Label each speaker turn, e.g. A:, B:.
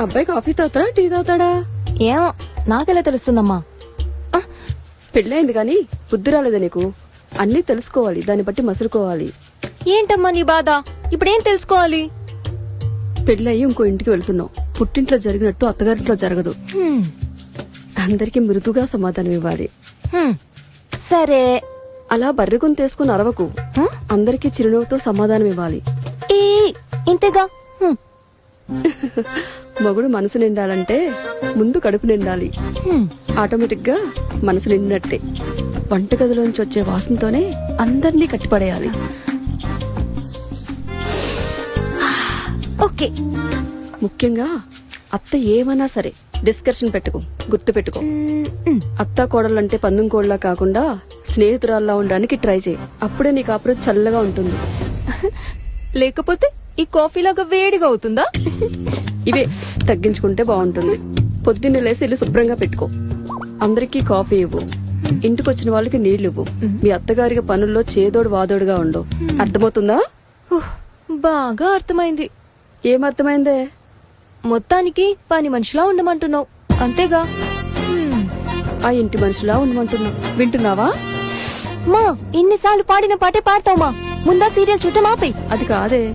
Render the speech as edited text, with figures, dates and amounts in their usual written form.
A: అబ్బాయి coffee తాగుతాడా tea తాగుతాడా?
B: ఏమో నాకెలా తెలుస్తుందమ్మా?
A: పెళ్ళైంది కానీ బుద్ధి రాలేదా నీకు? అన్నీ తెలుసుకోవాలి, దాన్ని బట్టి మసులుకోవాలి.
B: ఏంటమ్మా నీ బాధ? ఇప్పుడేం తెలుసుకోవాలి?
A: పెళ్ళయి ఇంకో ఇంటికి వెళ్తున్నావు. పుట్టింట్లో జరిగినట్టు అత్తగారింట్లో జరగదు. అందరికీ మృదుగా సమాధానం ఇవ్వాలి.
B: సరే.
A: అలా బర్రెగొంతు తీసుకుని అరవకు. అందరికీ చిరునవ్వుతో సమాధానం ఇవ్వాలి.
B: ఈ ఇంతేగా.
A: మగుడు మనసు నిండాలంటే ముందు కడుపు నిండాలి. ఆటోమేటిక్ గా మనసు నిండినట్టే. వంటగదిలోంచి వచ్చే వాసనతోనే అందరినీ కట్టిపడేయాలి.
B: ఓకే.
A: ముఖ్యంగా అత్త ఏమన్నా సరే డిస్కషన్ పెట్టుకో, గుర్తు పెట్టుకో. అత్త కోడలంటే పందెం కోడలా కాకుండా స్నేహితురాల్లా ఉండడానికి ట్రై చేయి. అప్పుడే నీ కాపురం చల్లగా ఉంటుంది.
B: లేకపోతే ఈ కాఫీ లాగా వేడిగా అవుతుందా?
A: ఇవే తగ్గించుకుంటే బాగుంటుంది. పొద్దున్నే లేసి ఇల్లు శుభ్రంగా పెట్టుకో. అందరికీ కాఫీ ఇవ్వు. ఇంటికొచ్చిన వాళ్ళకి నీళ్లు ఇవ్వు. మీ అత్తగారికి పనుల్లో చేదోడు వాదోడుగా ఉండు. అర్థమవుతుందా?
B: బాగా అర్థమైంది.
A: ఏమర్థమైందే?
B: మొత్తానికి పని మనిషిలా ఉండమంటున్నావు అంతేగా?
A: ఆ ఇంటి మనిషిలా ఉండమంటున్నావు. వింటున్నావా?
B: మా ఇన్నిసార్లు పాడిన పాటే పాడతావు. మా ముందా సీరియల్ చూడటం ఆపేయ్.
A: అది కాదే.